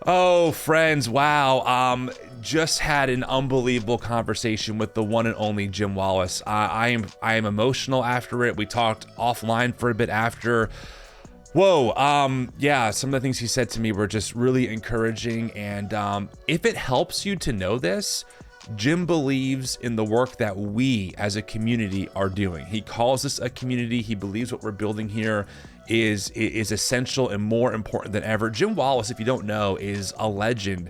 Oh, friends, wow. Just had an unbelievable conversation with the one and only Jim Wallis. I am emotional after it. We talked offline for a bit after. Whoa, yeah, some of the things he said to me were just really encouraging. And if it helps you to know this, Jim believes in the work that we as a community are doing. He calls us a community. He believes what we're building here is essential and more important than ever. Jim Wallis, if you don't know, is a legend.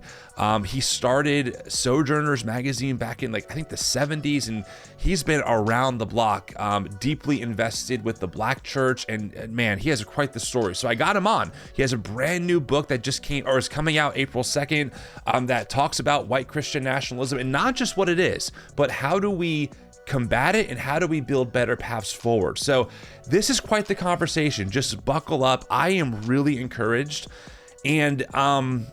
He started Sojourners magazine back in I think the 70s, and he's been around the block, deeply invested with the Black church, and man, he has quite the story. So I got him on. He has a brand new book that just came or is coming out April 2nd that talks about white Christian nationalism, and not just what it is, but how do we combat it and how do we build better paths forward. So this is quite the conversation. Just buckle up. I am really encouraged, and I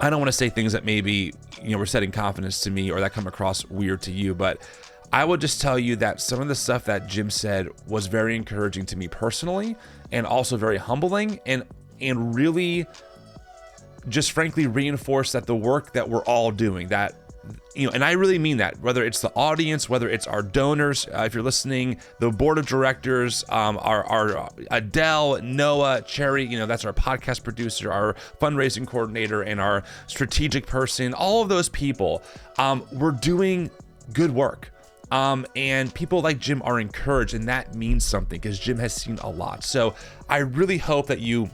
don't want to say things that maybe were setting confidence to me or that come across weird to you, but I will just tell you that some of the stuff that Jim said was very encouraging to me personally, and also very humbling, and really just frankly reinforced that the work that we're all doing, that and I really mean that, whether it's the audience, whether it's our donors, if you're listening, the board of directors, our Adele, Noah, Cherry, that's our podcast producer, our fundraising coordinator, and our strategic person, all of those people, we're doing good work. And people like Jim are encouraged, and that means something because Jim has seen a lot. So I really hope that you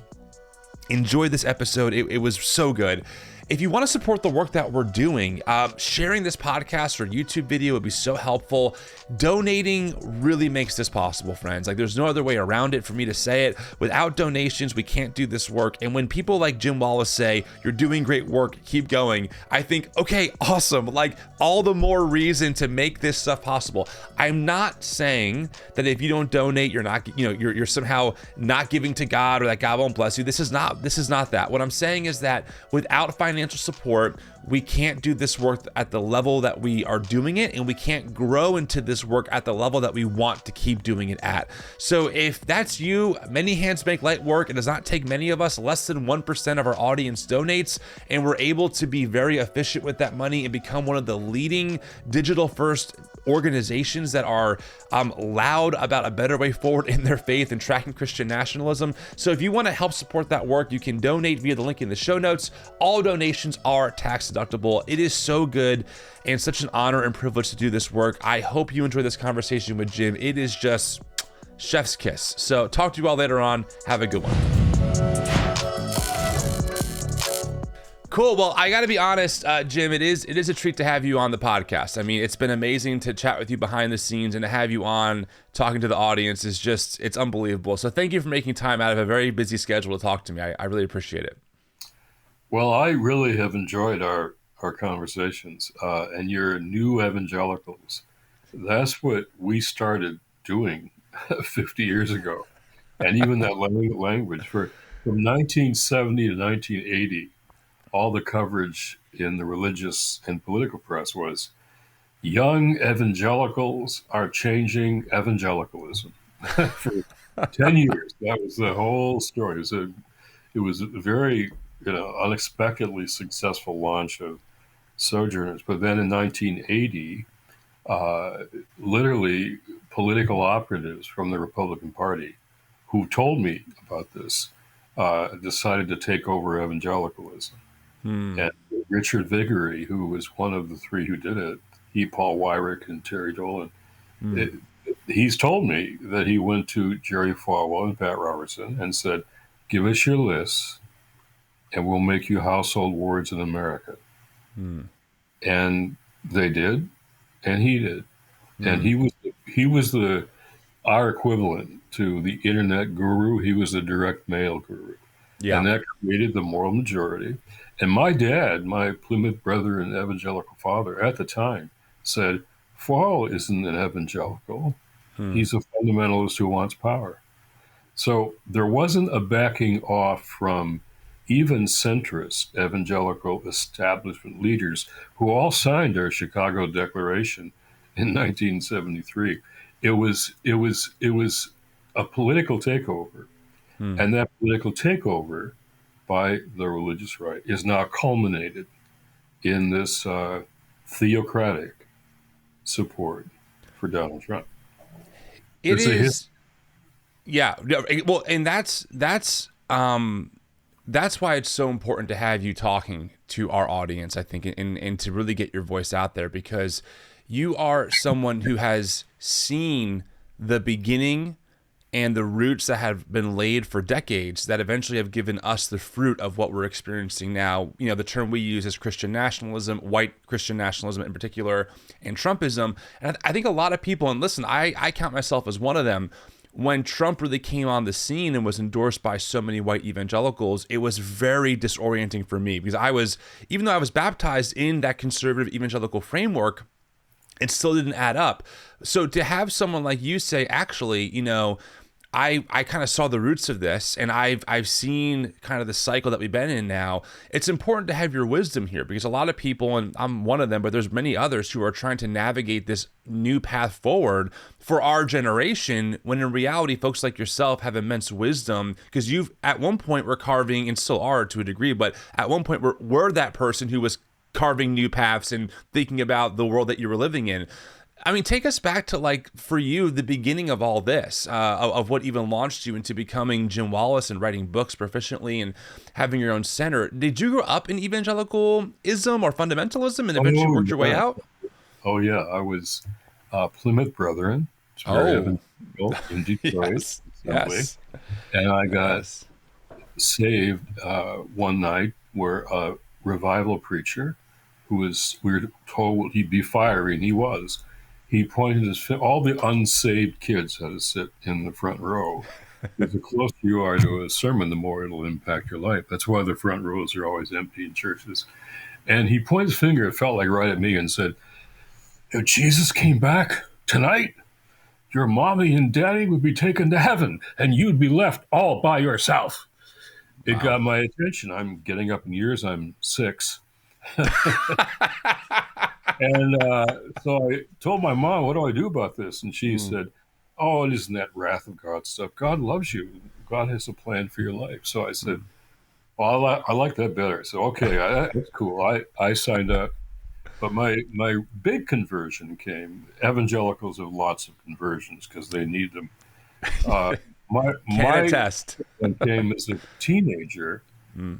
enjoyed this episode. It was so good. If you want to support the work that we're doing, sharing this podcast or YouTube video would be so helpful. Donating really makes this possible, friends. There's no other way around it for me to say it. Without donations, we can't do this work. And when people like Jim Wallis say, you're doing great work, keep going, I think, okay, awesome. All the more reason to make this stuff possible. I'm not saying that if you don't donate, you're not, you're somehow not giving to God or that God won't bless you. This is not that. What I'm saying is that without financial support, we can't do this work at the level that we are doing it, and we can't grow into this work at the level that we want to keep doing it at. So if that's you, many hands make light work. It does not take many of us. Less than 1% of our audience donates, and we're able to be very efficient with that money and become one of the leading digital first organizations that are loud about a better way forward in their faith and tracking Christian nationalism. So if you want to help support that work, you can donate via the link in the show notes. All donations are tax deductible. It is so good and such an honor and privilege to do this work. I hope you enjoy this conversation with Jim. It is just chef's kiss. So talk to you all later on. Have a good one. Cool. Well, I got to be honest, Jim, it is a treat to have you on the podcast. I mean, it's been amazing to chat with you behind the scenes, and to have you on talking to the audience it's unbelievable. So thank you for making time out of a very busy schedule to talk to me. I really appreciate it. Well, I really have enjoyed our conversations, and your new evangelicals. That's what we started doing 50 years ago. And even that language from 1970 to 1980, all the coverage in the religious and political press was young evangelicals are changing evangelicalism. For 10 years, that was the whole story. It was a very unexpectedly successful launch of Sojourners. But then in 1980, literally political operatives from the Republican Party who told me about this decided to take over evangelicalism. And Richard Viguerie, who was one of the three who did it, Paul Weyrich, and Terry Dolan, he's told me that he went to Jerry Falwell and Pat Robertson and said, give us your lists and we'll make you household words in America. And they did, and he did. And he was our equivalent to the internet guru. He was the direct mail guru. Yeah. And that created the moral majority. And my dad, my Plymouth Brethren evangelical father at the time, said, Falwell isn't an evangelical. He's a fundamentalist who wants power. So there wasn't a backing off from even centrist evangelical establishment leaders who all signed our Chicago Declaration in 1973. It was a political takeover. And that political takeover by the religious right is now culminated in this theocratic support for Donald Trump. It It's a hit. is, yeah. Well, and that's why it's so important to have you talking to our audience, I think, and to really get your voice out there, because you are someone who has seen the beginning and the roots that have been laid for decades that eventually have given us the fruit of what we're experiencing now. You know, the term we use is Christian nationalism, white Christian nationalism in particular, and Trumpism. And I think a lot of people, and listen, I count myself as one of them, when Trump really came on the scene and was endorsed by so many white evangelicals, it was very disorienting for me, because even though I was baptized in that conservative evangelical framework, it still didn't add up. So to have someone like you say, actually, I kind of saw the roots of this, and I've seen kind of the cycle that we've been in now. It's important to have your wisdom here, because a lot of people, and I'm one of them, but there's many others who are trying to navigate this new path forward for our generation, when in reality, folks like yourself have immense wisdom, because you've at one point were carving, and still are to a degree, but at one point were that person who was carving new paths and thinking about the world that you were living in. I mean, take us back to, like, for you, the beginning of all this, of what even launched you into becoming Jim Wallis and writing books proficiently and having your own center. Did you grow up in evangelicalism or fundamentalism and eventually worked your way out? Oh, yeah. I was Plymouth Brethren. It's very evangelical in Detroit. Yes. Yes. And I got Yes. saved one night where a revival preacher, we were told he'd be fiery, and he was. He pointed his finger. All the unsaved kids had to sit in the front row. Because the closer you are to a sermon, the more it'll impact your life. That's why the front rows are always empty in churches. And he pointed his finger, it felt like right at me, and said, "If Jesus came back tonight, your mommy and daddy would be taken to heaven, and you'd be left all by yourself." It got my attention. I'm getting up in years. I'm 6. And so I told my mom, "What do I do about this?" And she said, "Oh, it isn't that wrath of God stuff. God loves you. God has a plan for your life." So I said, "Well, I like that better." So, okay, that's cool. I signed up. But my big conversion came. Evangelicals have lots of conversions because they need them. Can attest. Came as a teenager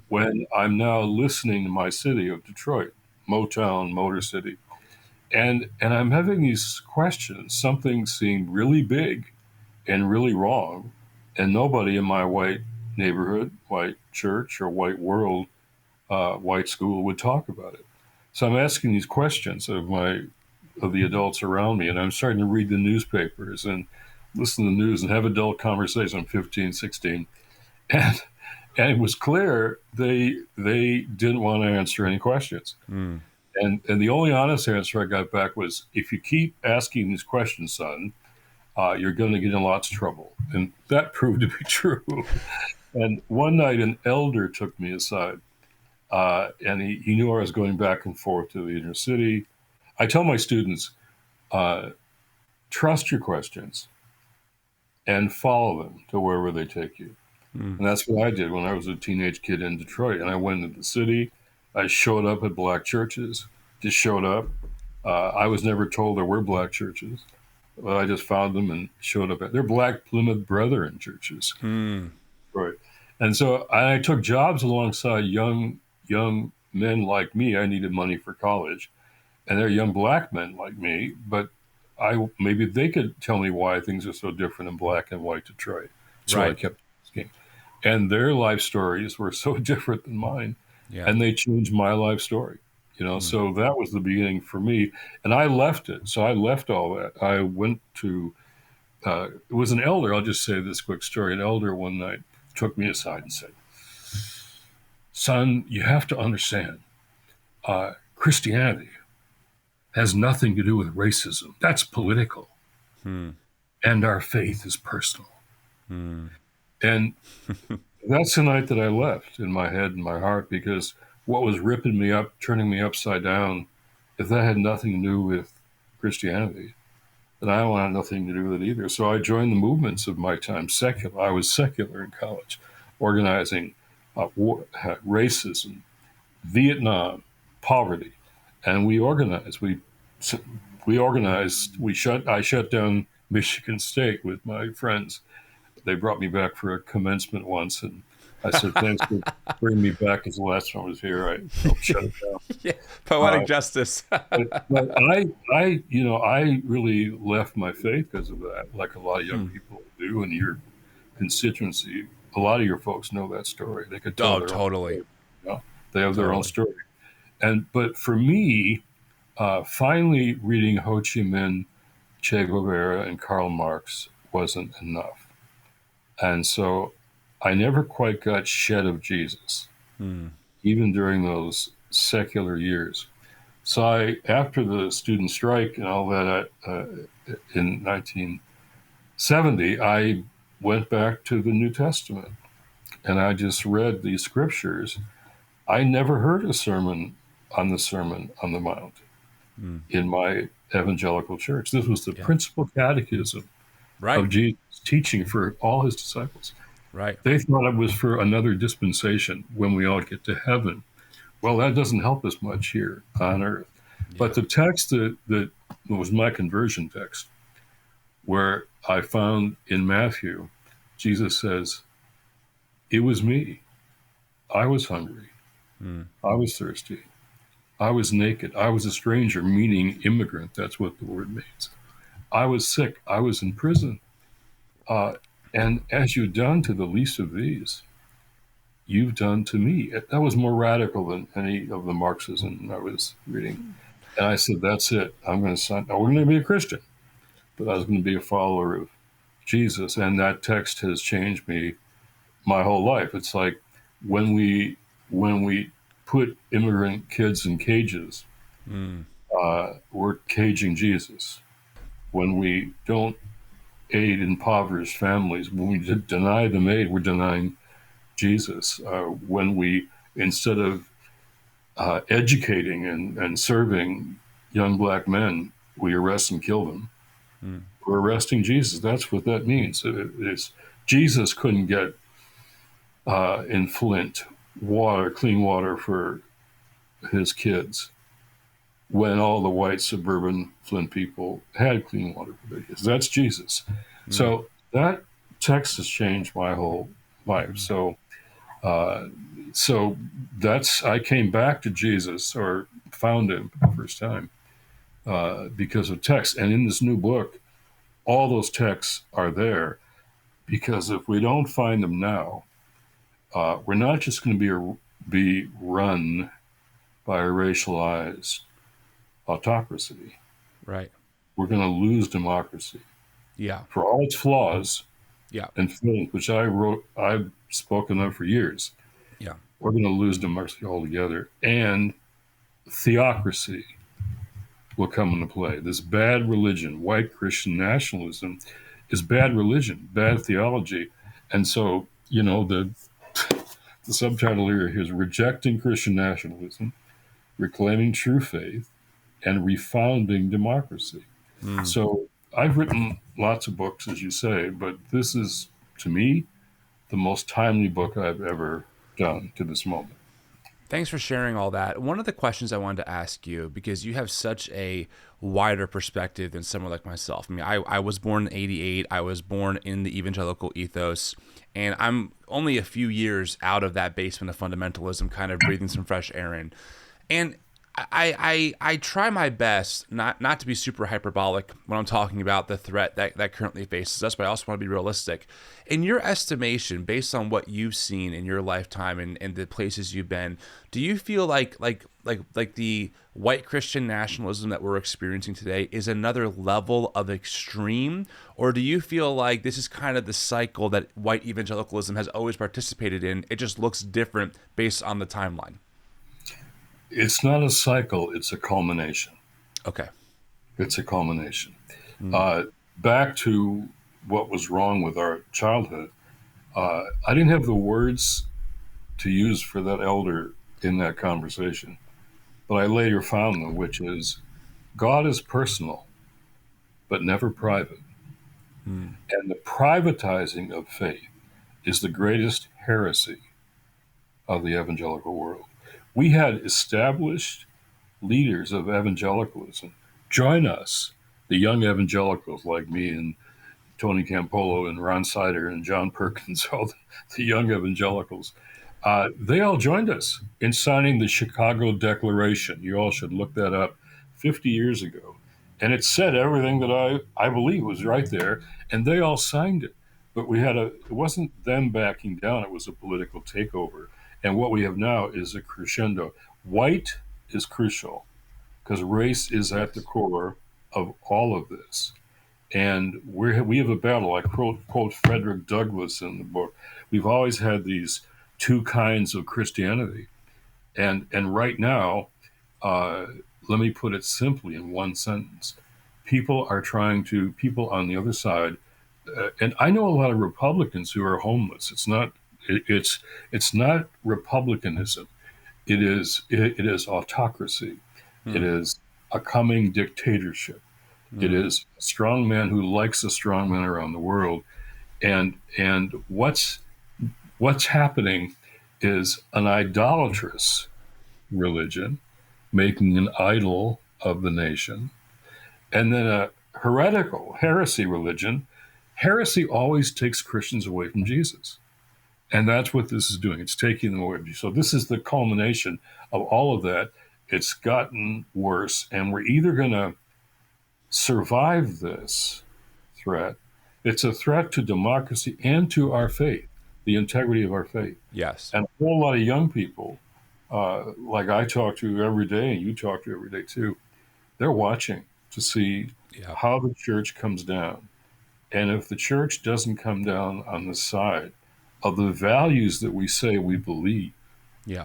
when I'm now listening to my city of Detroit, Motown, Motor City. And I'm having these questions. Something seemed really big and really wrong, and nobody in my white neighborhood, white church, or white world, white school would talk about it. So I'm asking these questions of the adults around me, and I'm starting to read the newspapers and listen to the news and have adult conversations. I'm 15, 16, and it was clear they didn't want to answer any questions. And the only honest answer I got back was, "If you keep asking these questions, son, you're going to get in lots of trouble." And that proved to be true. And one night, an elder took me aside, and he knew I was going back and forth to the inner city. I tell my students, trust your questions and follow them to wherever they take you. And that's what I did when I was a teenage kid in Detroit. And I went into the city. I showed up at black churches, just showed up. I was never told there were black churches, but I just found them and showed up. They're Black Plymouth Brethren churches. Right. And so I took jobs alongside young men like me. I needed money for college. And they're young black men like me, but maybe they could tell me why things are so different in black and white Detroit. So I kept asking. And their life stories were so different than mine. Yeah. And they changed my life story, So that was the beginning for me. And I left it. So I left all that. I went to, it was an elder. I'll just say this quick story. An elder one night took me aside and said, "Son, you have to understand, Christianity has nothing to do with racism. That's political. And our faith is personal." And that's the night that I left in my head and my heart, because what was ripping me up, turning me upside down, if that had nothing to do with Christianity, and I wanted nothing to do with it either. So I joined the movements of my time. Secular. I was secular in college, organizing war, racism, Vietnam, poverty, and we organized. We organized. I shut down Michigan State with my friends. They brought me back for a commencement once, and I said, "Thanks for bringing me back." Because the last time I was here, I helped shut it down. Yeah, Uh, poetic justice. but I really left my faith because of that, like a lot of young people do, and your constituency. A lot of your folks know that story. They could tell Oh, their own totally, story. You know? They have their own totally. story. But for me, finally reading Ho Chi Minh, Che Guevara, and Karl Marx wasn't enough, and so I never quite got shed of Jesus, Hmm. even during those secular years. So after the student strike and all that, in 1970, I went back to the New Testament and I just read these scriptures. I never heard a sermon on the Sermon on the Mount Hmm. in my evangelical church. This was the Yeah. principal catechism Right. of Jesus' teaching for all his disciples. Right. They thought it was for another dispensation when we all get to heaven. Well, that doesn't help us much here on earth. Yeah. But the text that was my conversion text, where I found in Matthew, Jesus says, "It was me. I was hungry. Hmm. I was thirsty. I was naked. I was a stranger," meaning immigrant. That's what the word means. "I was sick. I was in prison. Uh, and as you've done to the least of these, you've done to me." That was more radical than any of the Marxism I was reading. And I said, "That's it. I'm going to sign. I wasn't going to be a Christian, but I was going to be a follower of Jesus." And that text has changed me my whole life. It's like when we put immigrant kids in cages, Hmm. we're caging Jesus. When we don't aid impoverished families, when we deny them aid, we're denying Jesus. When we, instead of educating and serving young black men, we arrest and kill them. Hmm. We're arresting Jesus. That's what that means. It's Jesus couldn't get in Flint clean water for his kids when all the white suburban Flint people had clean water for their kids. That's Jesus. Hmm. So that text has changed my whole life. Uh, so I came back to Jesus, or found him for the first time, because of text. And in this new book, all those texts are there, because if we don't find them now, we're not just going to be run by a racialized autocracy. Right. We're going to lose democracy Yeah. for all its flaws Yeah. and failings, which I've spoken of for years. Yeah. We're going to lose democracy altogether, and theocracy will come into play. This bad religion, white Christian nationalism, is bad religion, bad theology. And so, the subtitle here is Rejecting Christian Nationalism, Reclaiming True Faith, and Refounding Democracy. Hmm. So I've written lots of books, as you say, but this is, to me, the most timely book I've ever done to this moment. Thanks for sharing all that. One of the questions I wanted to ask you, because you have such a wider perspective than someone like myself. I mean, I was born in '88. I was born in the evangelical ethos, and I'm only a few years out of that basement of fundamentalism, kind of breathing some fresh air in. And I try my best not to be super hyperbolic when I'm talking about the threat that currently faces us, but I also want to be realistic. In your estimation, based on what you've seen in your lifetime and the places you've been, do you feel like the white Christian nationalism that we're experiencing today is another level of extreme, or do you feel like this is kind of the cycle that white evangelicalism has always participated in? It just looks different based on the timeline. It's not a cycle, it's a culmination. Okay. It's a culmination. Mm. Uh, Back to what was wrong with our childhood, I didn't have the words to use for that elder in that conversation, but I later found them, which is God is personal. but never private. And the privatizing of faith is the greatest heresy of the evangelical world. We had established leaders of evangelicalism join us, the young evangelicals like me and Tony Campolo and Ron Sider and John Perkins, all the young evangelicals. They all joined us in signing the Chicago Declaration. You all should look that up 50 years ago. And it said everything that I believe was right there, and they all signed it. But it wasn't them backing down, it was a political takeover. And what we have now is a crescendo. White is crucial because race is at the core of all of this. And we have a battle. I quote Frederick Douglass in the book. We've always had these two kinds of Christianity. And right now, let me put it simply in one sentence. People on the other side, and I know a lot of Republicans who are homeless. It's not republicanism. It is autocracy. It is a coming dictatorship. It is a strong man who likes a strong man around the world. And what's happening is an idolatrous religion making an idol of the nation, and then a heresy religion. Heresy always takes Christians away from Jesus. And that's what this is doing. It's taking them away from Jesus. So this is the culmination of all of that. It's gotten worse, and we're either going to survive this threat. It's a threat to democracy and to our faith, the integrity of our faith. Yes. And a whole lot of young people, like I talk to every day, and you talk to every day too, they're watching to see how the church comes down. And if the church doesn't come down on the side of the values that we say we believe, they're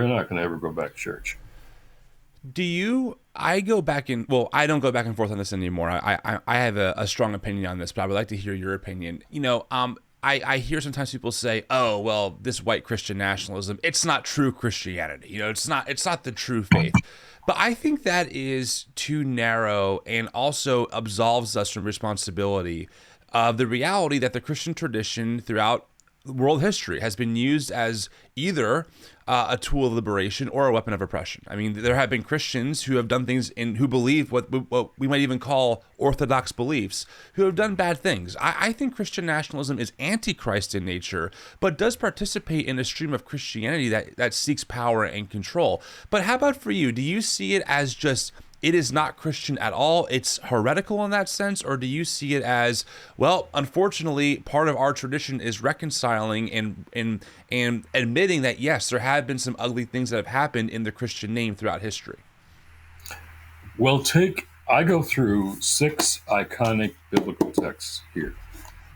not going to ever go back to church. I go back and, well, I don't go back and forth on this anymore. I have a strong opinion on this, but I would like to hear your opinion. I hear sometimes people say, oh, well, this white Christian nationalism, it's not true Christianity. It's not the true faith. But I think that is too narrow and also absolves us from responsibility of the reality that the Christian tradition throughout world history has been used as either a tool of liberation or a weapon of oppression. I mean, there have been Christians who have done things who believe what we might even call orthodox beliefs, who have done bad things. I think Christian nationalism is anti-Christ in nature, but does participate in a stream of Christianity that seeks power and control. But how about for you? Do you see it as just it is not Christian at all, it's heretical in that sense? Or do you see it as, well, unfortunately, part of our tradition is reconciling and admitting that, yes, there have been some ugly things that have happened in the Christian name throughout history? Well, I go through 6 iconic biblical texts here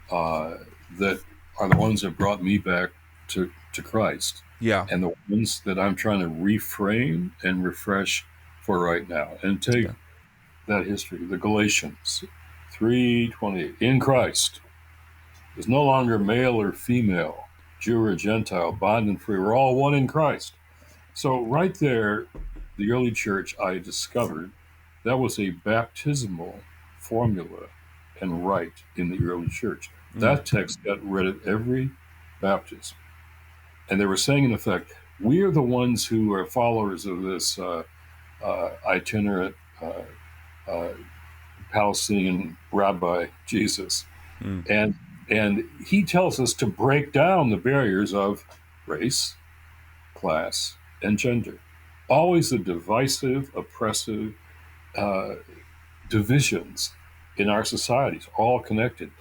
that are the ones that brought me back to Christ. Yeah. And the ones that I'm trying to reframe and refresh for right now. And take that history. The Galatians 3:28. In Christ is no longer male or female, Jew or Gentile, bond and free. We're all one in Christ. So right there, the early church, I discovered that was a baptismal formula and rite in the early church. That text got read at every baptism. And they were saying, in effect, we are the ones who are followers of this itinerant Palestinian rabbi, Jesus. And he tells us to break down the barriers of race, class, and gender. Always the divisive, oppressive divisions in our societies, all connected.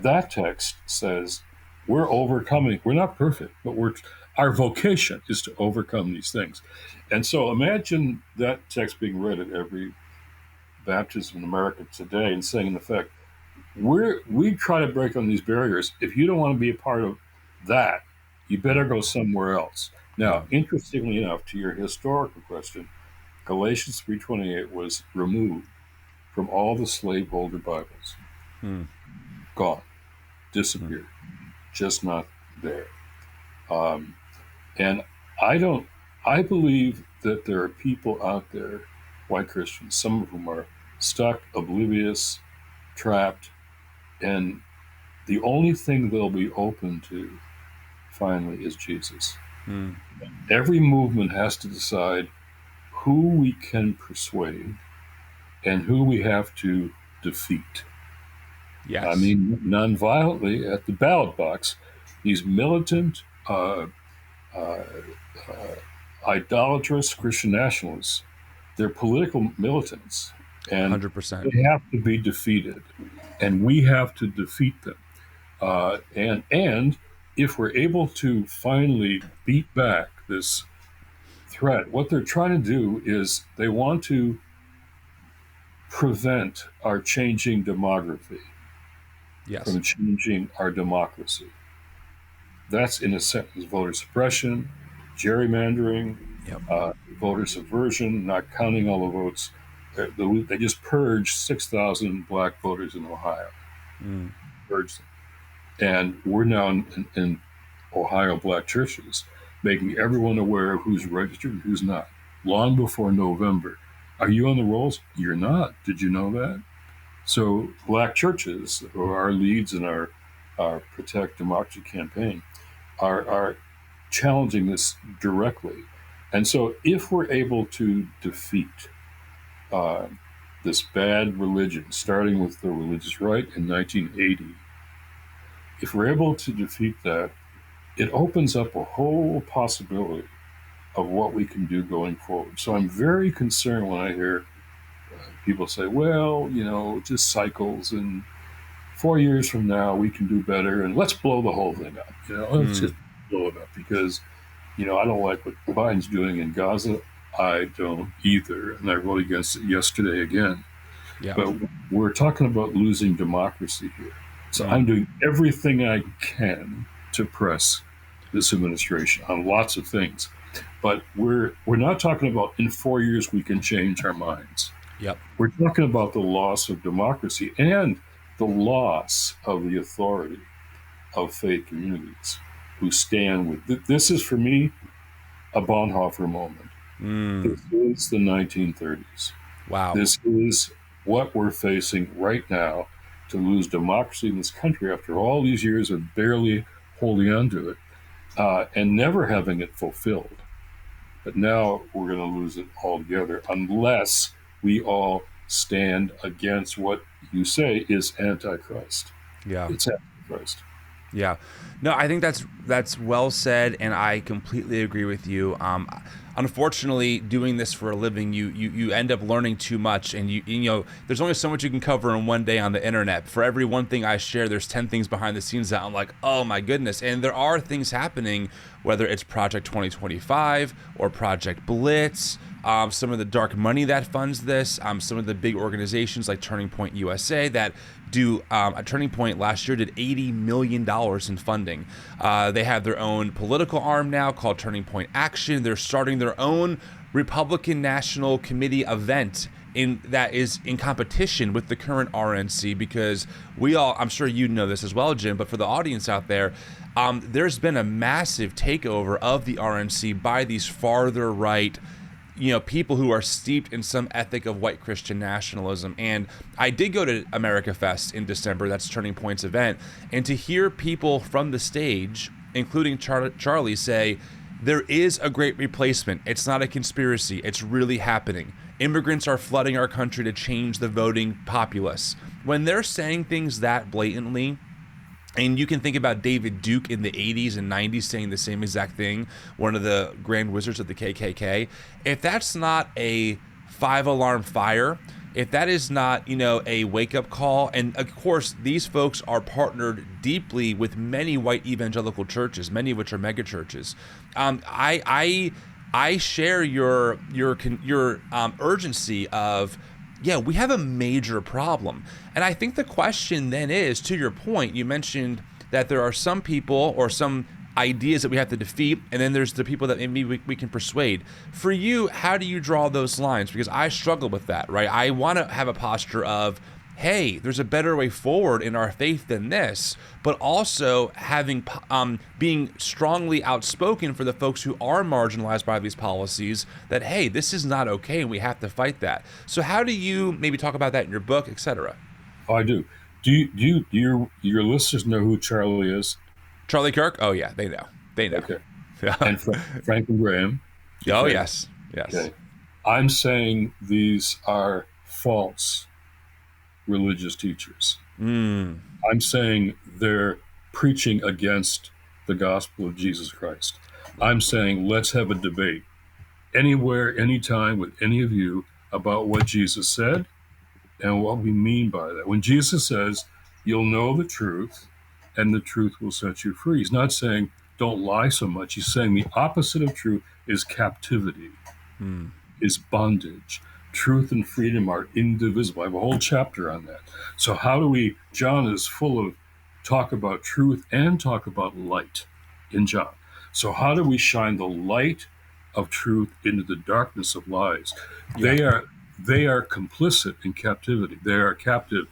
That text says we're overcoming. We're not perfect, but our vocation is to overcome these things. And so imagine that text being read at every baptism in America today and saying, in effect, we try to break down these barriers. If you don't want to be a part of that, you better go somewhere else. Now, interestingly enough, to your historical question, Galatians 3:28 was removed from all the slaveholder Bibles. Gone, disappeared, just not there. And I believe that there are people out there, white Christians, some of whom are stuck, oblivious, trapped, and the only thing they'll be open to finally is Jesus. Mm. Every movement has to decide who we can persuade and who we have to defeat. I Yes. mean, nonviolently at the ballot box, these militant, uh, idolatrous Christian nationalists, they're political militants, and 100%. they have to be defeated, and we have to defeat them. And if we're able to finally beat back this threat, what they're trying to do is they want to prevent our changing demography Yes. from changing our democracy. That's, in a sentence, voter suppression, gerrymandering, Yep. voter subversion, not counting all the votes. They just purged 6,000 black voters in Ohio. Mm. Purged them. And we're now in Ohio black churches making everyone aware of who's registered and who's not, long before November. Are you on the rolls? You're not. Did you know that? So black churches, who are our leads in our Protect Democracy campaign, are challenging this directly. And so if we're able to defeat uh, this bad religion, starting with the religious right in 1980, if we're able to defeat that, it opens up a whole possibility of what we can do going forward. So I'm very concerned when I hear people say, well, it just cycles, and 4 years from now we can do better, and let's blow the whole thing up. Let's just blow it up because, I don't like what Biden's doing in Gaza. I don't either, and I wrote against it yesterday again. Yeah. But we're talking about losing democracy here. So I'm doing everything I can to press this administration on lots of things. But we're not talking about in 4 years we can change our minds. Yep. We're talking about the loss of democracy and the loss of the authority of faith communities who stand with. This is, for me, a Bonhoeffer moment. This is the 1930s. Wow. This is what we're facing right now, to lose democracy in this country after all these years of barely holding on to it and never having it fulfilled. But now we're going to lose it altogether unless we all stand against what you say is Antichrist. Yeah. It's Antichrist. Yeah. No, I think that's well said, and I completely agree with you. Unfortunately, doing this for a living, you end up learning too much, and there's only so much you can cover in one day on the internet. For every one thing I share, there's 10 things behind the scenes that I'm like, oh my goodness. And there are things happening, whether it's Project 2025 or Project Blitz, some of the dark money that funds this, some of the big organizations like Turning Point USA that do a Turning Point last year did $80 million in funding. They have their own political arm now called Turning Point Action. They're starting their own Republican National Committee event that is in competition with the current RNC, because I'm sure you know this as well, Jim, but for the audience out there, there's been a massive takeover of the RNC by these farther right people who are steeped in some ethic of white Christian nationalism. And I did go to America Fest in December, that's Turning Point's event, and to hear people from the stage, including Charlie, say, there is a great replacement. It's not a conspiracy. It's really happening. Immigrants are flooding our country to change the voting populace. When they're saying things that blatantly, and you can think about David Duke in the 80s and 90s saying the same exact thing, one of the grand wizards of the KKK. If that's not a 5-alarm fire, if that is not, a wake-up call, and of course, these folks are partnered deeply with many white evangelical churches, many of which are mega churches. I share your urgency of, yeah, we have a major problem. And I think the question then is, to your point, you mentioned that there are some people or some ideas that we have to defeat, and then there's the people that maybe we can persuade. For you, how do you draw those lines? Because I struggle with that, right? I want to have a posture of, hey, there's a better way forward in our faith than this, but also having being strongly outspoken for the folks who are marginalized by these policies that, hey, this is not okay and we have to fight that. So how do you maybe talk about that in your book, etc.? Oh, I do. Your listeners know who Charlie is? Charlie Kirk? Oh yeah, they know. They know. Okay. And Franklin Graham? Oh Okay. yes. Yes. Okay. I'm saying these are false religious teachers. I'm saying they're preaching against the gospel of Jesus Christ. I'm saying let's have a debate anywhere, anytime with any of you about what Jesus said and what we mean by that. When Jesus says, you'll know the truth and the truth will set you free, he's not saying don't lie so much. He's saying the opposite of truth is captivity, is bondage. Truth and freedom are indivisible. I have a whole chapter on that. So how do we, John is full of talk about truth and talk about light in John. So how do we shine the light of truth into the darkness of lies? Yeah. They are complicit in captivity. They are captive.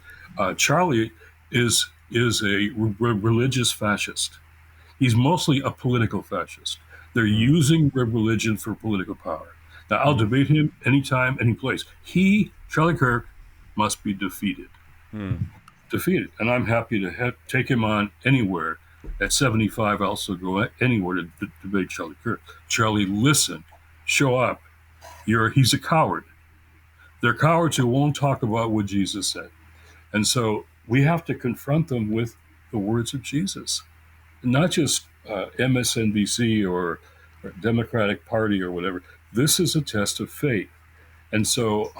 Charlie is a religious fascist. He's mostly a political fascist. They're using religion for political power. Now, I'll debate him anytime, any place. Charlie Kirk, must be defeated. Defeated. And I'm happy to take him on anywhere. At 75, I'll also go anywhere to debate Charlie Kirk. Charlie, listen, show up. He's a coward. They're cowards who won't talk about what Jesus said. And so we have to confront them with the words of Jesus, not just MSNBC or Democratic Party or whatever. This is a test of faith. And so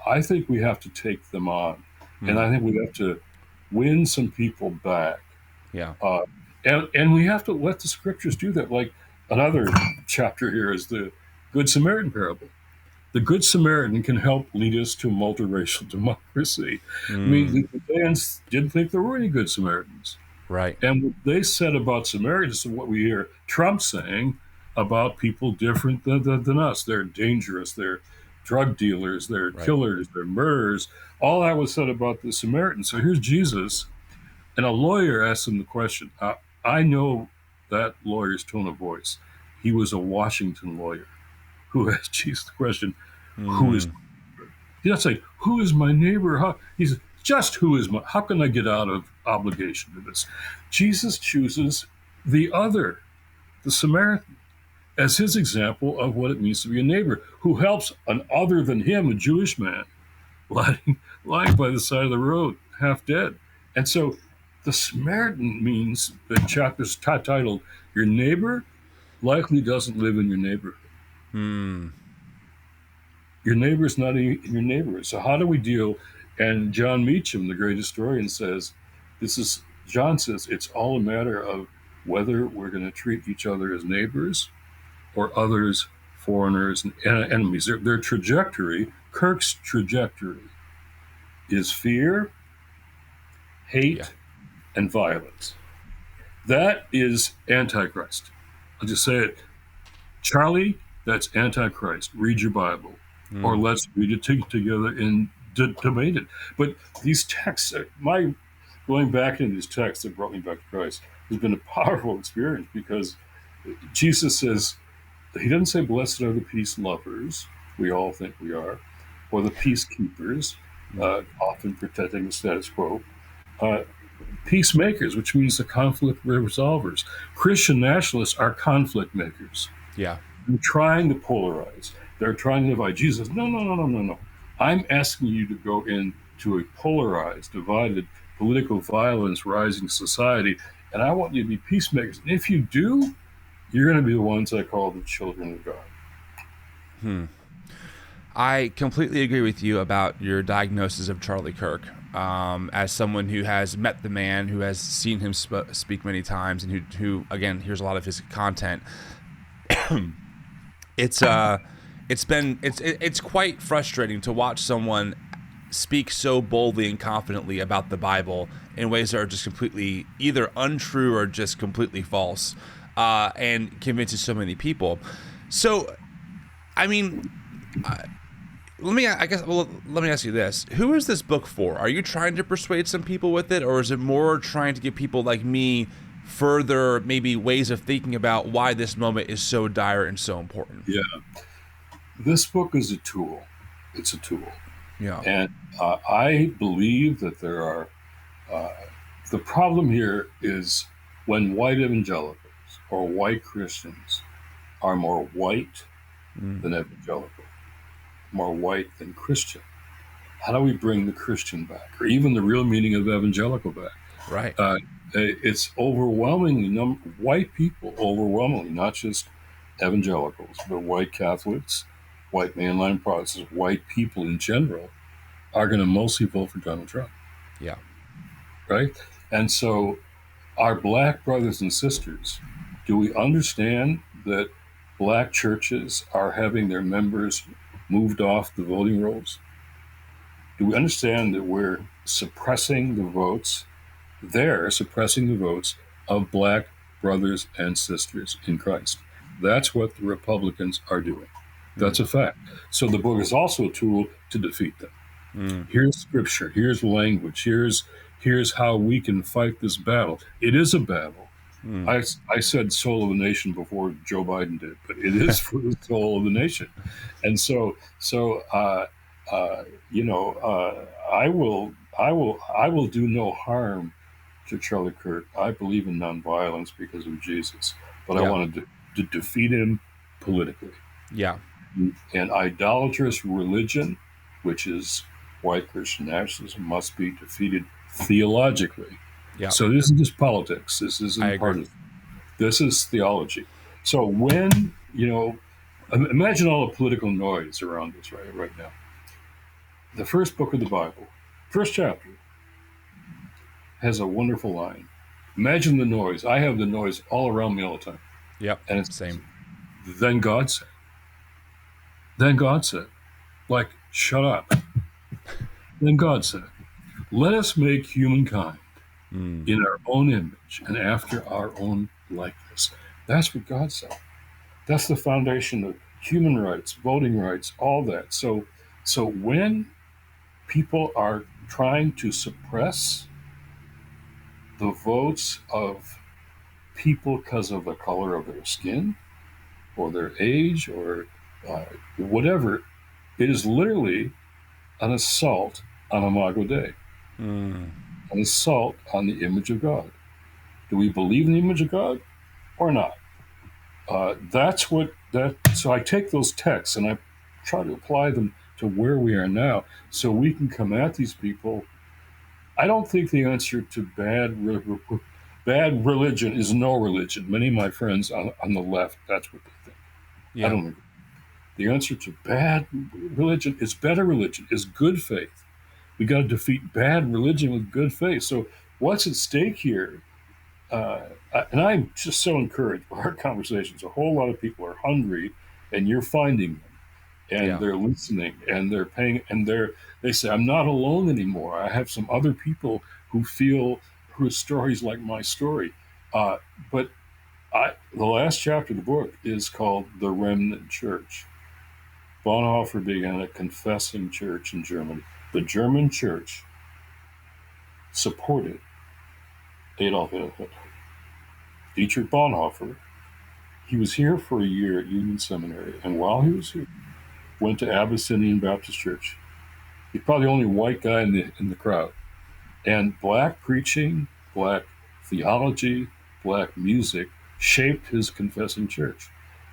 I think we have to take them on. And I think we have to win some people back. Yeah. And we have to let the scriptures do that. Like another chapter here is the Good Samaritan parable. The Good Samaritan can help lead us to multiracial democracy. I mean, the Judeans didn't think there were any Good Samaritans. Right. And what they said about Samaritans is what we hear Trump saying about people different than us. They're dangerous. They're drug dealers. They're killers. They're murderers. All that was said about the Samaritans. So here's Jesus. And a lawyer asked him the question. I know that lawyer's tone of voice. He was a Washington lawyer who asked Jesus the question, who is my neighbor? He doesn't say, who is my neighbor? He says, just who is my, how can I get out of obligation to this? Jesus chooses the other, the Samaritan, as his example of what it means to be a neighbor who helps an other than him, a Jewish man, lying by the side of the road, half dead. And so the Samaritan means, the chapter's titled, Your Neighbor Likely Doesn't Live in Your Neighborhood. Your neighbor is not your neighbor. So how do we deal? And John Meacham, the great historian, says, John says, it's all a matter of whether we're going to treat each other as neighbors or others, foreigners, and enemies. Their trajectory, Kirk's trajectory, is fear, hate, and violence. That is Antichrist. I'll just say it. Charlie, that's Antichrist. Read your Bible. Or let's read it together and debate it. But these texts, going back into these texts that brought me back to Christ, has been a powerful experience because Jesus says, he doesn't say, blessed are the peace lovers, we all think we are, or the peacekeepers, often protecting the status quo. Peacemakers, which means the conflict resolvers. Christian nationalists are conflict makers. Yeah. They're trying to polarize. They're trying to divide. Jesus, no. I'm asking you to go into a polarized, divided, political violence, rising society, and I want you to be peacemakers. And if you do, you're going to be the ones I call the children of God. I completely agree with you about your diagnosis of Charlie Kirk. As someone who has met the man, who has seen him speak many times, and who again hears a lot of his content, it's quite frustrating to watch someone speak so boldly and confidently about the Bible in ways that are just completely either untrue or just completely false, and convinces so many people. So, I mean, let me ask you this: who is this book for? Are you trying to persuade some people with it, or is it more trying to give people like me further maybe ways of thinking about why this moment is so dire and so important? Yeah, this book is a tool. It's a tool, Yeah. and I believe that there are. Uh, the problem here is when white evangelicals or white Christians are more white Mm. than evangelical, more white than Christian. How do we bring the Christian back, or even the real meaning of evangelical back? Right. Uh, it's overwhelmingly white people, overwhelmingly, not just evangelicals, but white Catholics, white mainline Protestants, white people in general, are going to mostly vote for Donald Trump, Yeah. right? And so, our black brothers and sisters, do we understand that black churches are having their members moved off the voting rolls? Do we understand that we're suppressing the votes? They're suppressing the votes of black brothers and sisters in Christ. That's what the Republicans are doing. Mm. That's a fact. So the book is also a tool to defeat them. Mm. Here's scripture, here's language, here's how we can fight this battle. It is a battle. Mm. I said soul of the nation before Joe Biden did, but it is for the soul of the nation. And uh, I will do no harm to Charlie Kirk. I believe in nonviolence because of Jesus, but I Yeah. wanted to defeat him politically. Yeah. And idolatrous religion, which is white Christian nationalism, must be defeated theologically. Yeah. So this isn't just politics. This I isn't agree. partisan. This is theology. So when, imagine all the political noise around us right now. The first book of the Bible, first chapter, has a wonderful line. Imagine the noise. I have the noise all around me all the time. Yep. And it's, Same. then God said. Then God said, like, shut up. Then God said, let us make humankind Mm. in our own image and after our own likeness. That's what God said. That's the foundation of human rights, voting rights, all that. So when people are trying to suppress the votes of people because of the color of their skin or their age or whatever, it is literally an assault on Imago Dei, Mm. an assault on the image of God. Do we believe in the image of God or not? That's what that. So I take those texts and I try to apply them to where we are now, so we can come at these people. I don't think the answer to bad religion is no religion. Many of my friends on the left, that's what they think. I Yeah. don't agree. The answer to bad religion is better religion, is good faith. We got to defeat bad religion with good faith. So what's at stake here? And I'm just so encouraged by our conversations. A whole lot of people are hungry, and you're finding them, and Yeah. they're listening, and they're paying, and they say, "I'm not alone anymore. I have some other people who feel whose stories like my story." But the last chapter of the book is called "The Remnant Church." Bonhoeffer began a confessing church in Germany. The German church supported Adolf Hitler. Dietrich Bonhoeffer, he was here for a year at Union Seminary, and while he was here, went to Abyssinian Baptist Church. He's probably the only white guy in the crowd. And black preaching, black theology, black music shaped his confessing church.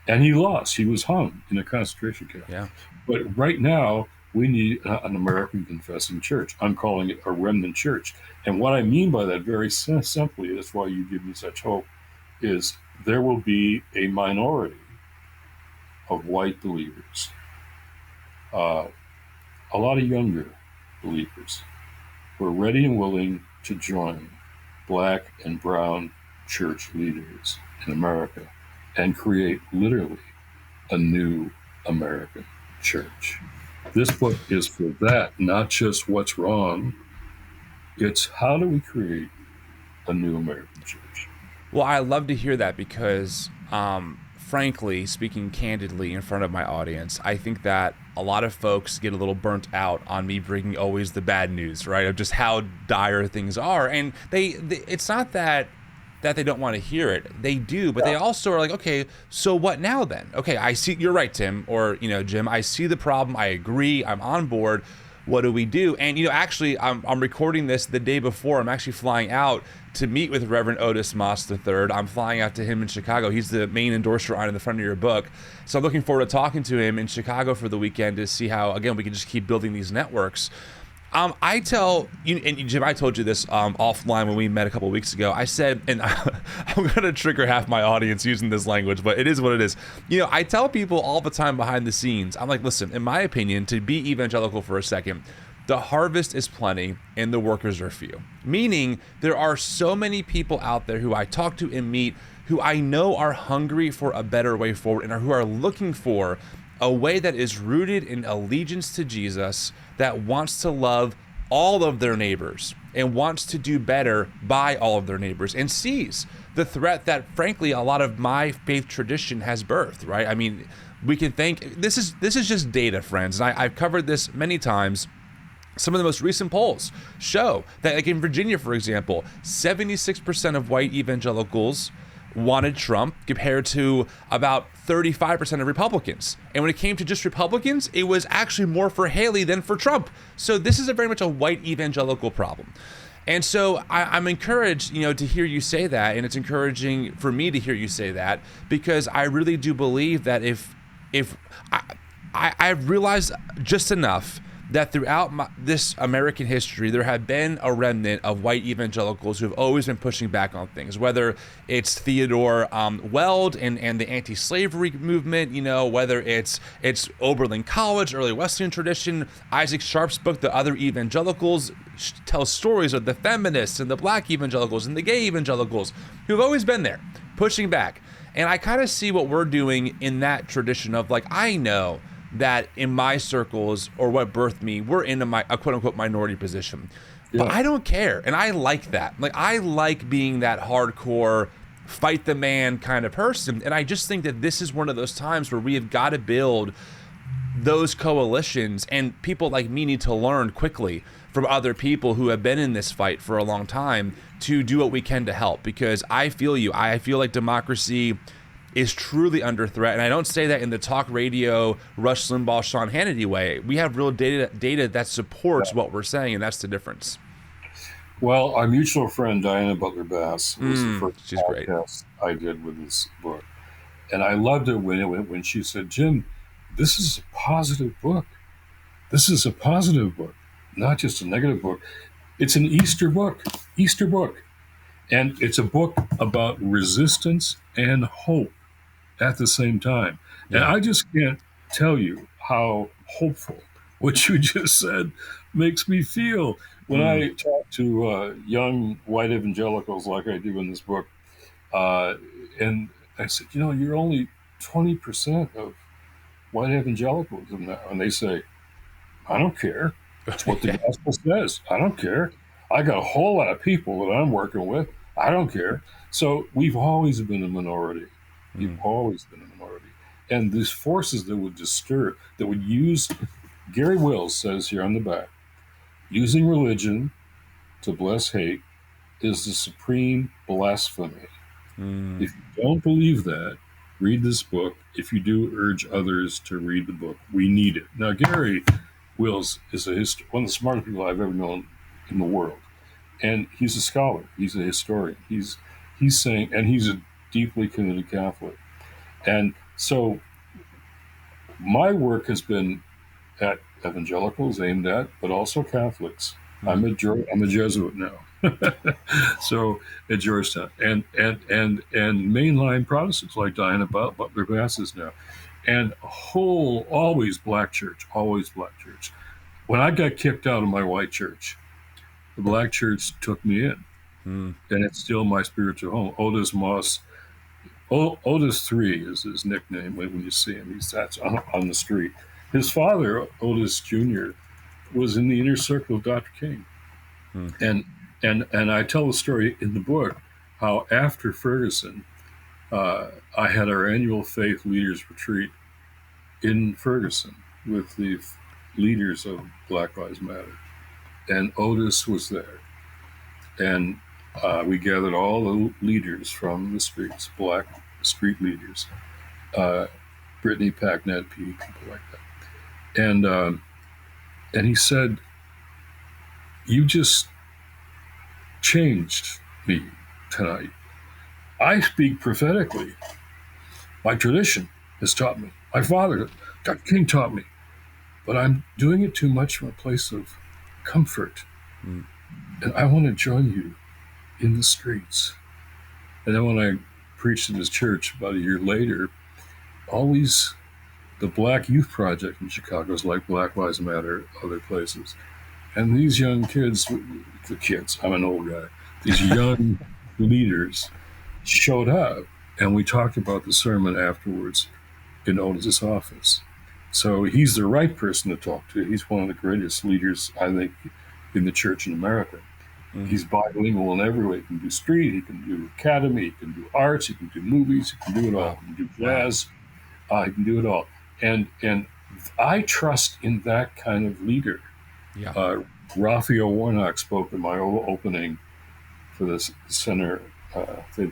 And he lost. He was hung in a concentration camp. Yeah. But right now, we need an American confessing church. I'm calling it a remnant church. And what I mean by that very simply, that's why you give me such hope, is there will be a minority of white believers, a lot of younger believers, who are ready and willing to join black and brown church leaders in America and create literally a new American church. This book is for that, not just what's wrong. It's how do we create a new American church? Well, I love to hear that because frankly, speaking candidly in front of my audience, I think that a lot of folks get a little burnt out on me bringing always the bad news, right? Of just how dire things are. And it's not that they don't want to hear it. They do, but they also are like, okay, so what now then? Okay, I see, you're right, Tim, or, Jim, I see the problem. I agree. I'm on board. What do we do? And, actually, I'm recording this the day before. I'm actually flying out to meet with Reverend Otis Moss III. I'm flying out to him in Chicago. He's the main endorser on the front of your book. So I'm looking forward to talking to him in Chicago for the weekend to see how, again, we can just keep building these networks. I tell you, and Jim, I told you this offline when we met a couple of weeks ago. I said, and I'm going to trigger half my audience using this language, but it is what it is. I tell people all the time behind the scenes, I'm like, listen, in my opinion, to be evangelical for a second, the harvest is plenty and the workers are few. Meaning there are so many people out there who I talk to and meet who I know are hungry for a better way forward and who are looking for a way that is rooted in allegiance to Jesus, that wants to love all of their neighbors and wants to do better by all of their neighbors and sees the threat that, frankly, a lot of my faith tradition has birthed, right? I mean, we can think, this is just data, friends, and I've covered this many times. Some of the most recent polls show that, like in Virginia, for example, 76% of white evangelicals wanted Trump compared to about 35% of Republicans. And when it came to just Republicans, it was actually more for Haley than for Trump. So this is very much a white evangelical problem. And so I'm encouraged, to hear you say that, and it's encouraging for me to hear you say that, because I really do believe that if I've realized just enough that throughout this American history, there have been a remnant of white evangelicals who have always been pushing back on things, whether it's Theodore Weld and the anti-slavery movement, whether it's Oberlin College, early Wesleyan tradition, Isaac Sharp's book, The Other Evangelicals, tells stories of the feminists and the black evangelicals and the gay evangelicals who've always been there, pushing back. And I kind of see what we're doing in that tradition of, like, I know that in my circles, or what birthed me, we're in a quote-unquote minority position. Yeah. But I don't care, and I like that. Like, I like being that hardcore, fight the man kind of person, and I just think that this is one of those times where we have got to build those coalitions, and people like me need to learn quickly from other people who have been in this fight for a long time to do what we can to help, because I feel you. I feel like democracy is truly under threat. And I don't say that in the talk radio, Rush Limbaugh, Sean Hannity way. We have real data that supports what we're saying, and that's the difference. Well, our mutual friend, Diana Butler Bass, was the first she's podcast great. I did with this book. And I loved it when she said, Jim, this is a positive book. This is a positive book, not just a negative book. It's an Easter book. And it's a book about resistance and hope at the same time. Yeah. And I just can't tell you how hopeful what you just said makes me feel when I talk to young white evangelicals like I do in this book. And I said, you're only 20% of white evangelicals. And they say, I don't care. That's what the gospel says. I don't care. I got a whole lot of people that I'm working with. I don't care. So we've always been a minority. We've always been a minority. And these forces that would disturb, that would use, Gary Wills says here on the back, using religion to bless hate is the supreme blasphemy. If you don't believe that, read this book. If you do, urge others to read the book. We need it. Now, Gary Wills is one of the smartest people I've ever known in the world. And he's a scholar. He's a historian. He's saying, and he's a deeply committed Catholic. And so my work has been at evangelicals, aimed at, but also Catholics. I'm a Jesuit now. So at Georgetown, and mainline Protestants like Diana Butler Bass is now, and always black church. When I got kicked out of my white church, the black church took me in, and it's still my spiritual home. Otis Moss, Otis 3 is his nickname when you see him. That's on the street. His father, Otis Jr., was in the inner circle of Dr. King, and I tell the story in the book how after Ferguson, I had our annual faith leaders retreat in Ferguson with the leaders of Black Lives Matter, and Otis was there, and we gathered all the leaders from the streets, black street leaders, Brittany Packnett, people like that, and he said, "You just changed me tonight. I speak prophetically. My tradition has taught me. My father, Dr. King, taught me. But I'm doing it too much from a place of comfort. Mm. And I want to join you in the streets." And then when I preached in his church about a year later, always the Black Youth Project in Chicago is like Black Lives Matter, other places. And these young kids, I'm an old guy, these young leaders showed up, and we talked about the sermon afterwards in Otis's office. So he's the right person to talk to. He's one of the greatest leaders, I think, in the church in America. Mm-hmm. He's bilingual in every way. He can do street, he can do academy, he can do arts, he can do movies, he can do it all. He can do jazz, he can do it all. And I trust in that kind of leader. Yeah. Raphael Warnock spoke in my opening for this center,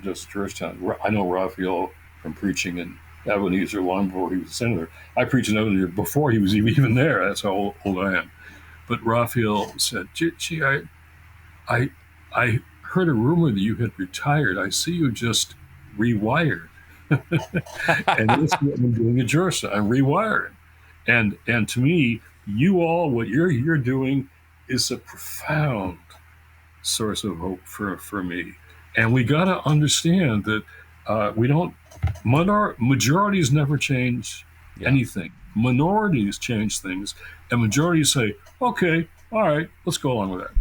just Georgetown. I know Raphael from preaching in Ebenezer long before he was a senator. I preached in Ebenezer before he was even there. That's how old I am. But Raphael said, "Gee, I heard a rumor that you had retired. I see you just rewired." And that's what I'm doing at Georgetown. I'm rewiring. And to me, what you're doing is a profound source of hope for me. And we got to understand that majorities never change anything. Minorities change things, and majorities say, "Okay, all right, let's go along with that."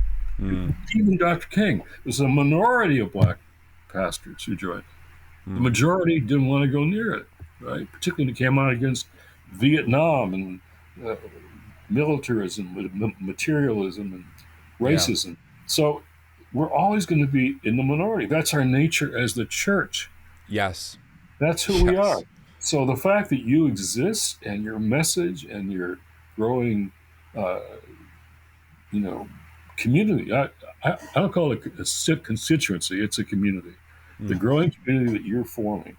Even Dr. King, there's a minority of black pastors who joined. The majority didn't want to go near it, right? Particularly when it came out against Vietnam and militarism, materialism, and racism. Yeah. So we're always going to be in the minority. That's our nature as the church. Yes. That's who we are. So the fact that you exist and your message and your growing, community, I don't call it a constituency, it's a community. The growing community that you're forming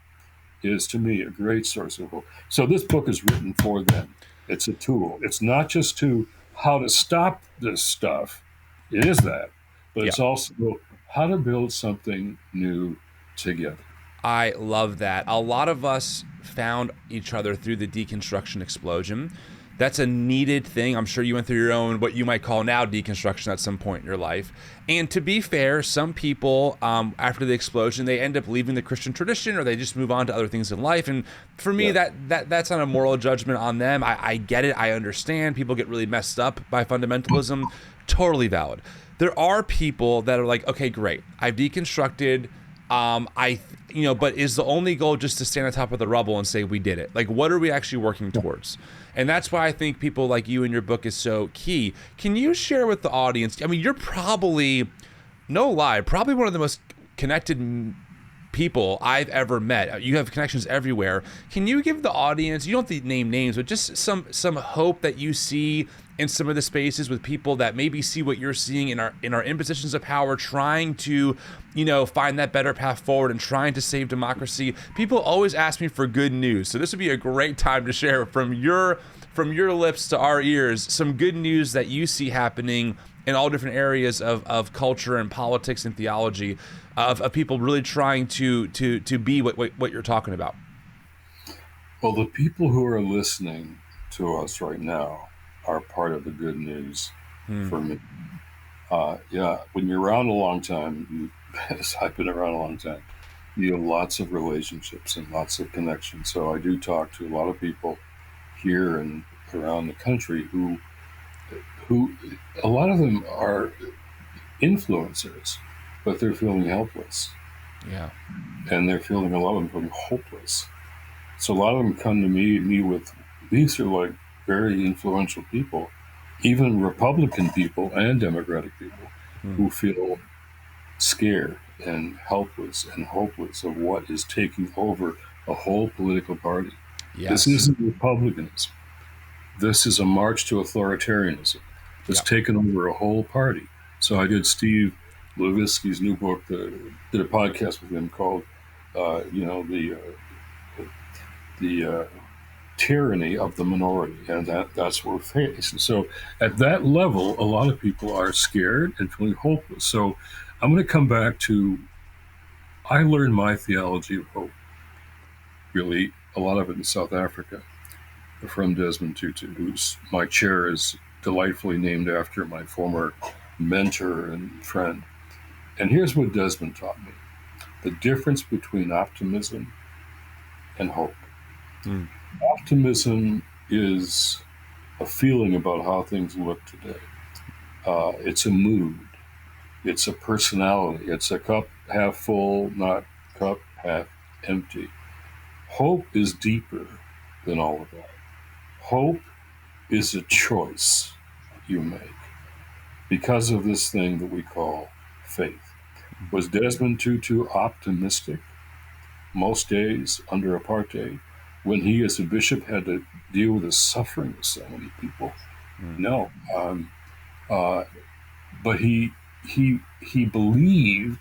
is, to me, a great source of hope. So this book is written for them. It's a tool. It's not just to how to stop this stuff. It is that. But it's also how to build something new together. I love that. A lot of us found each other through the deconstruction explosion. That's a needed thing. I'm sure you went through your own, what you might call now, deconstruction at some point in your life. And to be fair, some people, after the explosion, they end up leaving the Christian tradition, or they just move on to other things in life. And for me, that's not a moral judgment on them. I get it. I understand. People get really messed up by fundamentalism. Totally valid. There are people that are like, okay, great, I've deconstructed. But is the only goal just to stand on top of the rubble and say we did it? Like, what are we actually working towards? And that's why I think people like you and your book is so key. Can you share with the audience? I mean, you're probably, no lie, probably one of the most connected people I've ever met. You have connections everywhere. Can you give the audience, you don't have to name names, but just some hope that you see in some of the spaces with people that maybe see what you're seeing in our impositions of power, trying to, find that better path forward and trying to save democracy. People always ask me for good news. So this would be a great time to share from your lips to our ears some good news that you see happening in all different areas of culture and politics and theology, of people really trying to be what you're talking about. Well, the people who are listening to us right now are part of the good news for me. When you're around a long time, as I've been around a long time, you have lots of relationships and lots of connections. So I do talk to a lot of people here and around the country who a lot of them are influencers, but they're feeling helpless. Yeah. And they're feeling, a lot of them feeling hopeless. So a lot of them come to me with, these are like very influential people, even Republican people and Democratic people who feel scared and helpless and hopeless of what is taking over a whole political party. This Yes. isn't republicanism. This is a march to authoritarianism that's Yep. taken over a whole party. So I did Steve Levitsky's new book, did a podcast with him called, the tyranny of the minority, and that's what we're facing. So at that level, a lot of people are scared and feeling hopeless. So I'm going to come back to, I learned my theology of hope, really, a lot of it in South Africa, from Desmond Tutu, who's my chair is delightfully named after my former mentor and friend. And here's what Desmond taught me: the difference between optimism and hope. Mm. Optimism is a feeling about how things look today. It's a mood. It's a personality. It's a cup half full, not cup half empty. Hope is deeper than all of that. Hope is a choice you make because of this thing that we call faith. Was Desmond Tutu optimistic most days under apartheid when he, as a bishop, had to deal with the suffering of so many people? No. Uh, but he believed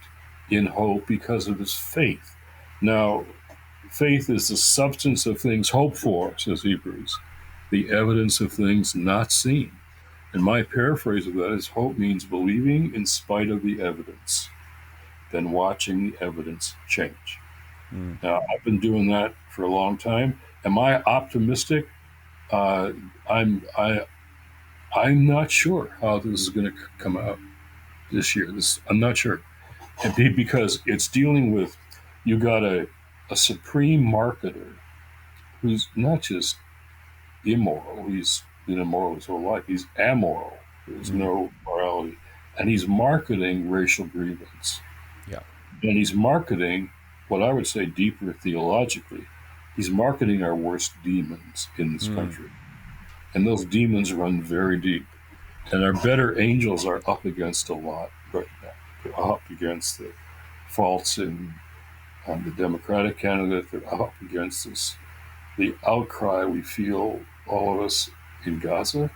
in hope because of his faith. Now, faith is the substance of things hoped for, says Hebrews, the evidence of things not seen. And my paraphrase of that is hope means believing in spite of the evidence, then watching the evidence change. Now, I've been doing that for a long time. Am I optimistic? Uh, I'm not sure how this is going to come out this year. I'm not sure, because it's dealing with, you got a supreme marketer who's not just immoral. He's been immoral his whole life. He's amoral. There's no morality, and he's marketing racial grievance. Yeah. And he's marketing what I would say deeper theologically. He's marketing our worst demons in this country, and those demons run very deep. And our better angels are up against a lot right now. They're up against the faults in the Democratic candidate. They're up against this, the outcry we feel, all of us, in Gaza,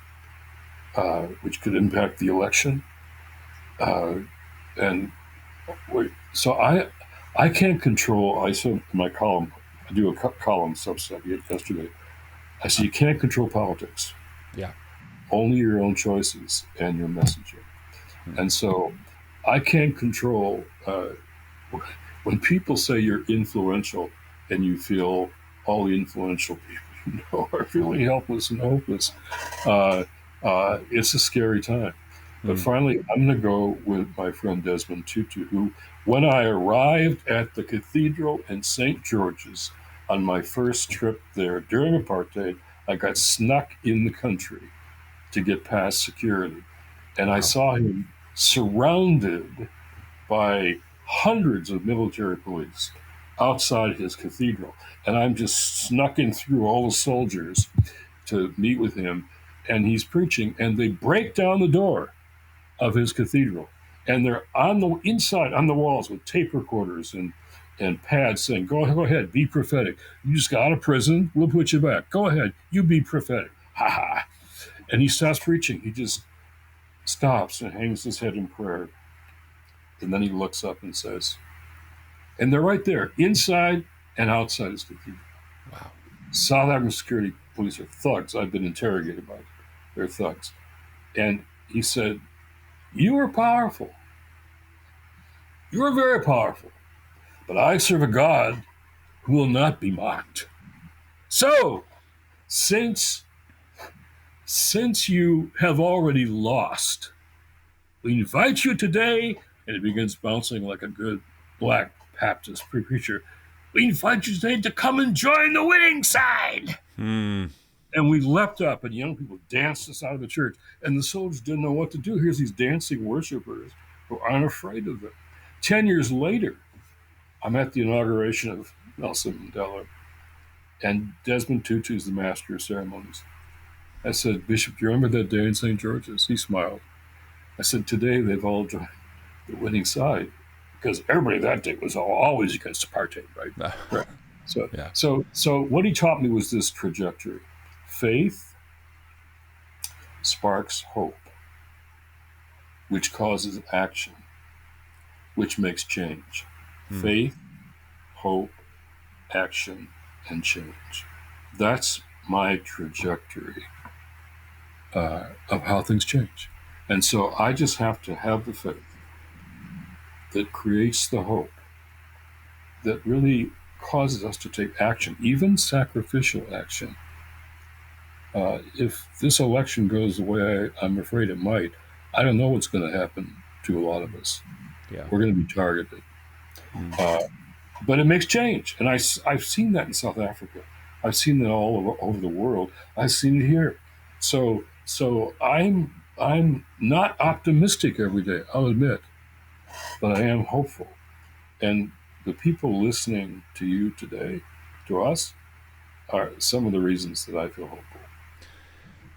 which could impact the election. And so I can't control. I said in my column, I do a column Substack yesterday. I said you can't control politics. Yeah. Only your own choices and your messaging. And so I can't control when people say you're influential and you feel all the influential people you know are feeling helpless and hopeless. It's a scary time. But finally, I'm going to go with my friend Desmond Tutu, who, when I arrived at the cathedral in St. George's on my first trip there during apartheid, I got snuck in the country to get past security. And I saw him surrounded by hundreds of military police outside his cathedral. And I'm just snuck in through all the soldiers to meet with him. And he's preaching, and they break down the door of his cathedral. And they're on the inside, on the walls, with tape recorders and pads saying, go ahead, be prophetic. You just got out of prison, we'll put you back. Go ahead, you be prophetic. Ha ha. And he stops preaching. He just stops and hangs his head in prayer. And then he looks up and says, and they're right there, inside and outside his cathedral. Wow. South African security police are thugs. I've been interrogated by them. They're thugs. And he said, you are powerful. You are very powerful. But I serve a God who will not be mocked. So, since you have already lost, we invite you today, and it begins bouncing like a good black Baptist preacher. We invite you today to come and join the winning side. And we leapt up, and young people danced us out of the church. And the soldiers didn't know what to do. Here's these dancing worshipers who aren't afraid of them. 10 years later, I'm at the inauguration of Nelson Mandela, and Desmond Tutu is the master of ceremonies. I said, Bishop, do you remember that day in St. George's? He smiled. I said, today they've all joined the winning side. because everybody that day was always against apartheid, right? Right. So, Yeah. so what he taught me was this trajectory: faith sparks hope, which causes action, which makes change. Faith, hope, action, and change. That's my trajectory of how things change. And so I just have to have the faith that creates the hope that really causes us to take action, even sacrificial action. If this election goes the way I'm afraid it might, I don't know what's going to happen to a lot of us. Yeah. We're going to be targeted. But it makes change. And I've seen that in South Africa. I've seen that all over the world. I've seen it here. So I'm not optimistic every day, I'll admit, but I am hopeful. And the people listening to you today, to us, are some of the reasons that I feel hopeful.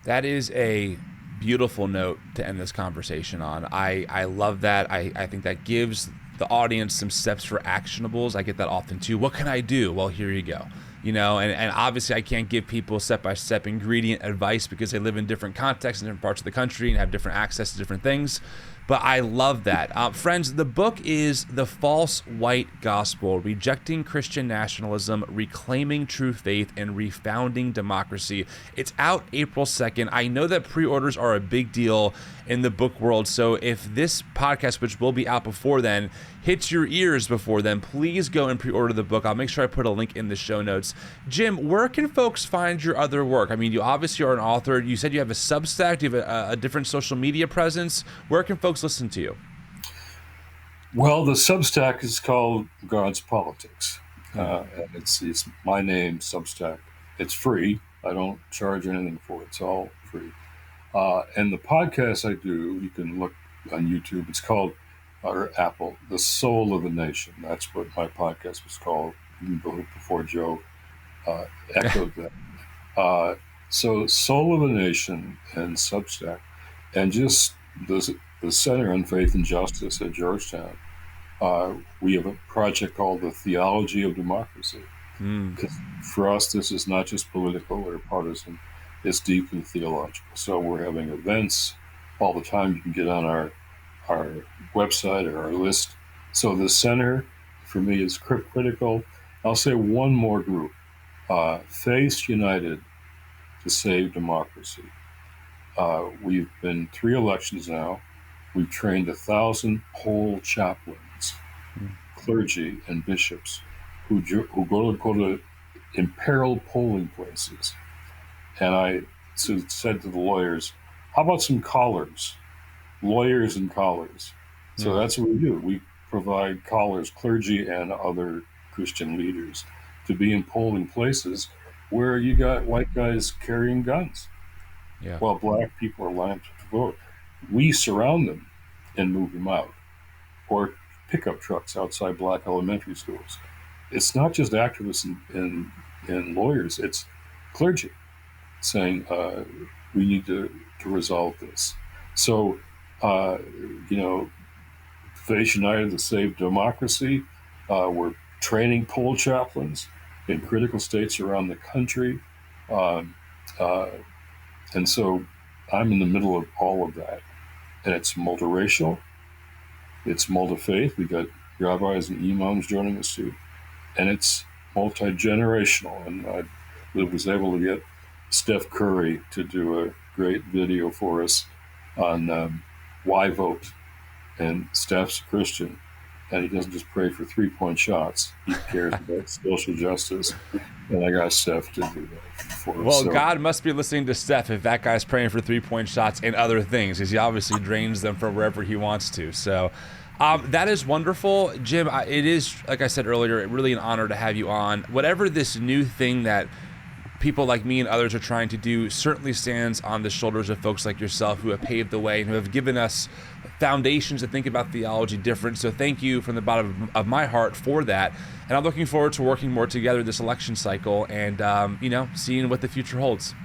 That is a beautiful note to end this conversation on. I love that. I think that gives the audience some steps for actionables. I get that often too. What can I do? Well, here you go. You know, and obviously I can't give people step-by-step ingredient advice because they live in different contexts in different parts of the country and have different access to different things. But I love that. Friends, the book is The False White Gospel, Rejecting Christian Nationalism, Reclaiming True Faith, and Refounding Democracy. It's out April 2nd. I know that pre-orders are a big deal in the book world, so if this podcast, which will be out before then, hits your ears before then, please go and pre-order the book. I'll make sure I put a link in the show notes. Jim, where can folks find your other work? I mean, you obviously are an author. You said you have a Substack. Do you have a different social media presence? Where can folks listen to you? Well, the Substack is called God's Politics. And it's my name, Substack. It's free. I don't charge anything for it. It's all free. And the podcast I do, you can look on YouTube. It's called, or Apple, The Soul of a Nation. That's what my podcast was called before Joe echoed that. So Soul of a Nation and Substack, and just the Center on Faith and Justice at Georgetown. We have a project called the Theology of Democracy. Because for us, this is not just political or partisan, it's deeply theological. So we're having events all the time. You can get on our website or our list. So the center for me is critical. I'll say one more group, Faith United to Save Democracy. We've been 3 elections now. We've trained 1,000 poll chaplains, clergy and bishops who go to imperiled polling places. And I said to the lawyers, how about some collars? Lawyers and collars. So that's what we do. We provide collars, clergy and other Christian leaders, to be in polling places where you got white guys carrying guns while black people are lined up to vote. We surround them and move them out, or pickup trucks outside black elementary schools. It's not just activists and lawyers, it's clergy saying we need to resolve this. So, Faith United to Save Democracy, we're training poll chaplains in critical states around the country. And so I'm in the middle of all of that. And it's multiracial, it's multi-faith. We got rabbis and imams joining us too. And it's multi-generational. And I was able to get Steph Curry to do a great video for us on why vote. And Steph's a Christian, and he doesn't just pray for 3-point shots. He cares about social justice. And I got Steph to do that for us. Well, God must be listening to Steph if that guy's praying for 3-point shots and other things, because he obviously drains them from wherever he wants to. So that is wonderful. Jim, it is, like I said earlier, really an honor to have you on. Whatever this new thing that people like me and others are trying to do certainly stands on the shoulders of folks like yourself who have paved the way and who have given us foundations to think about theology different. So thank you from the bottom of my heart for that. And I'm looking forward to working more together this election cycle and, seeing what the future holds.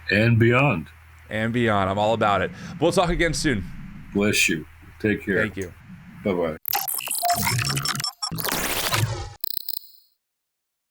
And beyond. And beyond. I'm all about it. We'll talk again soon. Bless you. Take care. Thank you. Bye-bye.